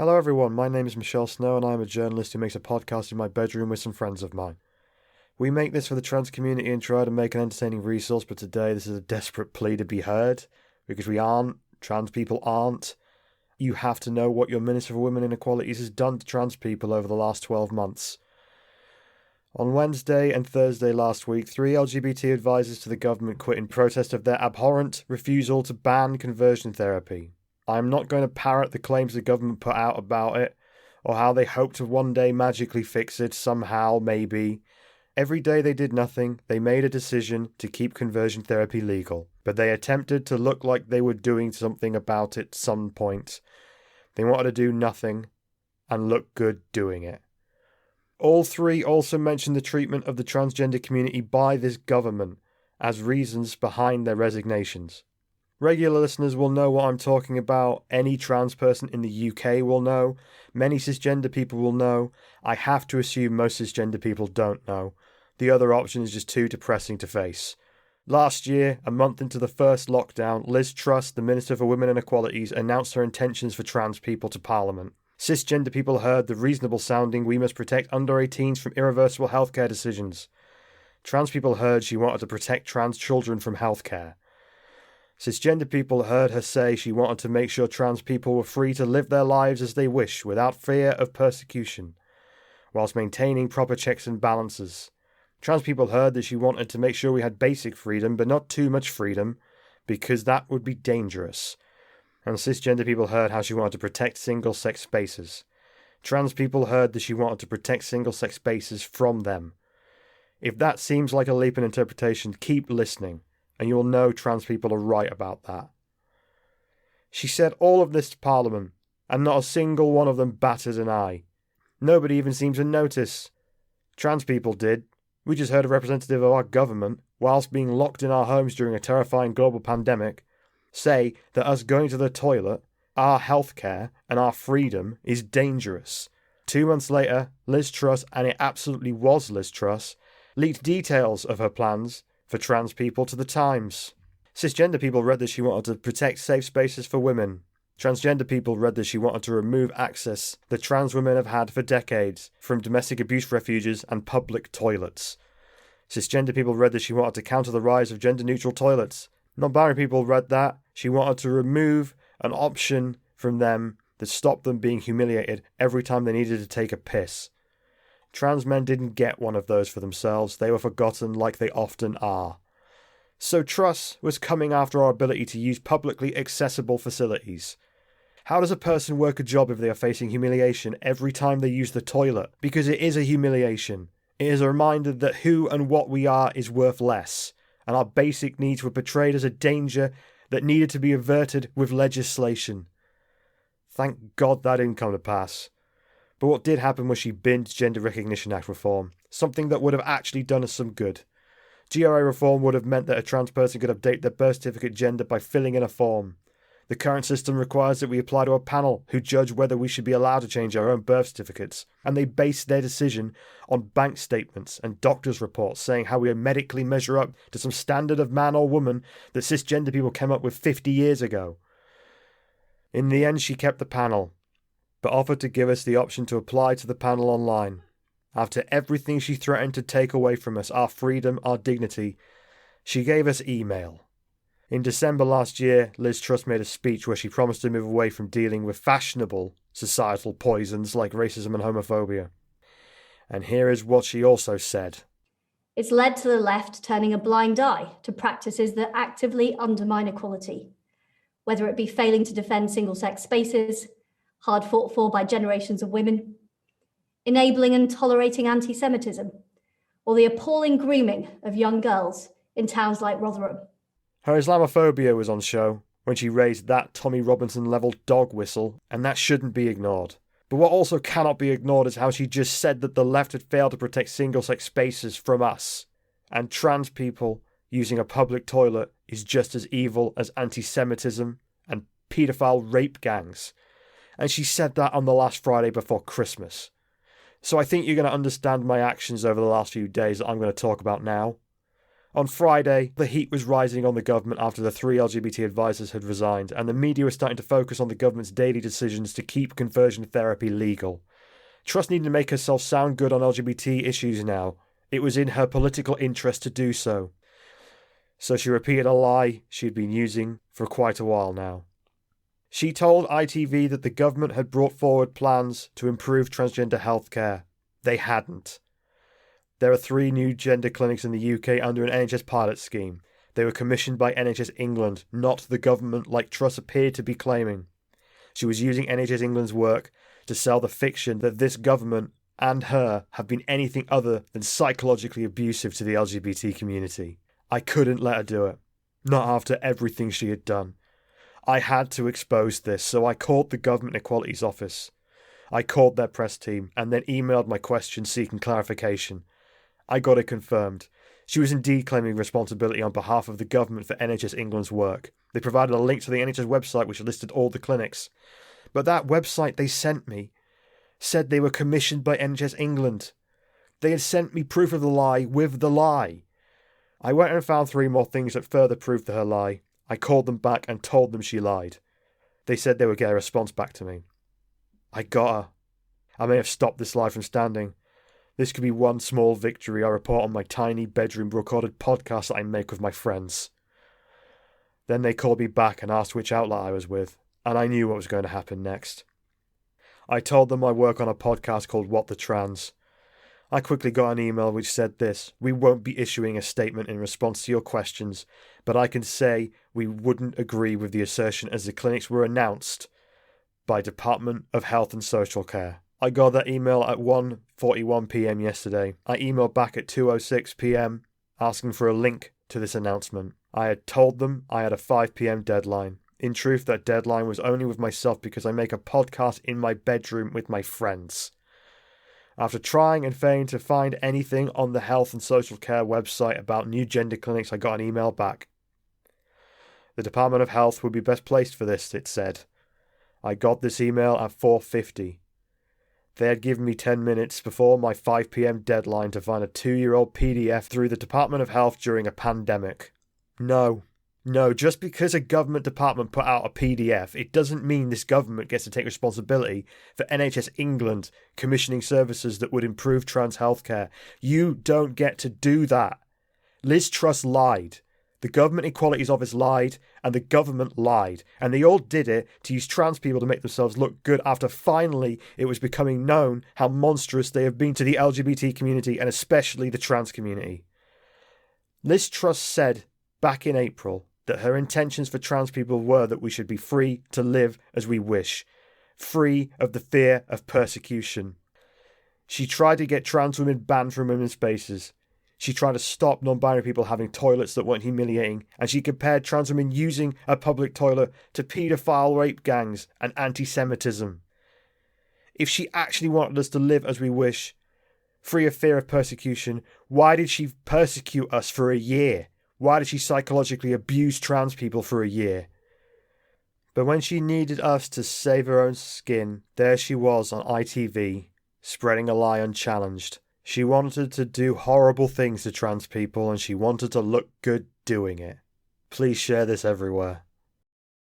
Hello everyone, my name is Michelle Snow and I am a journalist who makes a podcast in my bedroom with some friends of mine. We make this for the trans community and try to make an entertaining resource, but today this is a desperate plea to be heard, because we aren't, trans people aren't. You have to know what your Minister for Women and Equalities has done to trans people over the last 12 months. On Wednesday and Thursday last week, 3 LGBT advisors to the government quit in protest of their abhorrent refusal to ban conversion therapy. I am not going to parrot the claims the government put out about it, or how they hope to one day magically fix it, somehow, maybe. Every day they did nothing, they made a decision to keep conversion therapy legal, but they attempted to look like they were doing something about it at some point. They wanted to do nothing, and look good doing it. All three also mentioned the treatment of the transgender community by this government as reasons behind their resignations. Regular listeners will know what I'm talking about. Any trans person in the UK will know. Many cisgender people will know. I have to assume most cisgender people don't know. The other option is just too depressing to face. Last year, a month into the first lockdown, Liz Truss, the Minister for Women and Equalities, announced her intentions for trans people to Parliament. Cisgender people heard the reasonable sounding "we must protect under 18s from irreversible healthcare decisions." Trans people heard she wanted to protect trans children from healthcare. Cisgender people heard her say she wanted to make sure trans people were free to live their lives as they wish without fear of persecution, whilst maintaining proper checks and balances. Trans people heard that she wanted to make sure we had basic freedom, but not too much freedom, because that would be dangerous. And cisgender people heard how she wanted to protect single-sex spaces. Trans people heard that she wanted to protect single-sex spaces from them. If that seems like a leap in interpretation, keep listening, and you'll know trans people are right about that. She said all of this to Parliament, and not a single one of them batted an eye. Nobody even seemed to notice. Trans people did. We just heard a representative of our government, whilst being locked in our homes during a terrifying global pandemic, say that us going to the toilet, our healthcare, and our freedom is dangerous. 2 months later, Liz Truss, and it absolutely was Liz Truss, leaked details of her plans for trans people to the Times. Cisgender people read that she wanted to protect safe spaces for women. Transgender people read that she wanted to remove access that trans women have had for decades from domestic abuse refuges and public toilets. Cisgender people read that she wanted to counter the rise of gender-neutral toilets. Non-binary people read that she wanted to remove an option from them that stopped them being humiliated every time they needed to take a piss. Trans men didn't get one of those for themselves. They were forgotten like they often are. So Truss was coming after our ability to use publicly accessible facilities. How does a person work a job if they are facing humiliation every time they use the toilet? Because it is a humiliation. It is a reminder that who and what we are is worth less, and our basic needs were portrayed as a danger that needed to be averted with legislation. Thank God that didn't come to pass. But what did happen was she binned Gender Recognition Act reform, something that would have actually done us some good. GRA reform would have meant that a trans person could update their birth certificate gender by filling in a form. The current system requires that we apply to a panel who judge whether we should be allowed to change our own birth certificates, and they base their decision on bank statements and doctors' reports saying how we medically measure up to some standard of man or woman that cisgender people came up with 50 years ago. In the end, she kept the panel, but offered to give us the option to apply to the panel online. After everything she threatened to take away from us, our freedom, our dignity, she gave us email. In December last year, Liz Truss made a speech where she promised to move away from dealing with fashionable societal poisons like racism and homophobia. And here is what she also said. It's led to the left turning a blind eye to practices that actively undermine equality, whether it be failing to defend single-sex spaces, hard fought for by generations of women, enabling and tolerating anti-Semitism, or the appalling grooming of young girls in towns like Rotherham. Her Islamophobia was on show when she raised that Tommy Robinson-level dog whistle, and that shouldn't be ignored. But what also cannot be ignored is how she just said that the left had failed to protect single-sex spaces from us, and trans people using a public toilet is just as evil as anti-Semitism and paedophile rape gangs. And she said that on the last Friday before Christmas. So I think you're going to understand my actions over the last few days that I'm going to talk about now. On Friday, the heat was rising on the government after the 3 LGBT advisors had resigned, and the media was starting to focus on the government's daily decisions to keep conversion therapy legal. Truss needed to make herself sound good on LGBT issues now. It was in her political interest to do so. So she repeated a lie she had been using for quite a while now. She told ITV that the government had brought forward plans to improve transgender healthcare. They hadn't. There are 3 new gender clinics in the UK under an NHS pilot scheme. They were commissioned by NHS England, not the government like Truss appeared to be claiming. She was using NHS England's work to sell the fiction that this government and her have been anything other than psychologically abusive to the LGBT community. I couldn't let her do it. Not after everything she had done. I had to expose this, so I called the Government Equalities Office. I called their press team and then emailed my question seeking clarification. I got it confirmed. She was indeed claiming responsibility on behalf of the government for NHS England's work. They provided a link to the NHS website which listed all the clinics. But that website they sent me said they were commissioned by NHS England. They had sent me proof of the lie with the lie. I went and found 3 more things that further proved her lie. I called them back and told them she lied. They said they would get a response back to me. I got her. I may have stopped this lie from standing. This could be one small victory I report on my tiny bedroom recorded podcast that I make with my friends. Then they called me back and asked which outlet I was with, and I knew what was going to happen next. I told them I work on a podcast called What the Trans. I quickly got an email which said this: we won't be issuing a statement in response to your questions, but I can say we wouldn't agree with the assertion as the clinics were announced by Department of Health and Social Care. I got that email at 1:41 p.m. yesterday. I emailed back at 2:06 p.m. asking for a link to this announcement. I had told them I had a 5 p.m. deadline. In truth, that deadline was only with myself because I make a podcast in my bedroom with my friends. After trying and failing to find anything on the Health and Social Care website about new gender clinics, I got an email back. The Department of Health would be best placed for this, it said. I got this email at 4:50. They had given me 10 minutes before my 5 p.m. deadline to find a 2-year-old PDF through the Department of Health during a pandemic. No, just because a government department put out a PDF, it doesn't mean this government gets to take responsibility for NHS England commissioning services that would improve trans healthcare. You don't get to do that. Liz Truss lied. The Government Equalities Office lied, and the government lied, and they all did it to use trans people to make themselves look good after finally it was becoming known how monstrous they have been to the LGBT community and especially the trans community. Liz Truss said back in April that her intentions for trans people were that we should be free to live as we wish, free of the fear of persecution. She tried to get trans women banned from women's spaces. She tried to stop non-binary people having toilets that weren't humiliating, and she compared trans women using a public toilet to paedophile rape gangs and anti-Semitism. If she actually wanted us to live as we wish, free of fear of persecution, why did she persecute us for a year? Why did she psychologically abuse trans people for a year? But when she needed us to save her own skin, there she was on ITV, spreading a lie unchallenged. She wanted to do horrible things to trans people and she wanted to look good doing it. Please share this everywhere.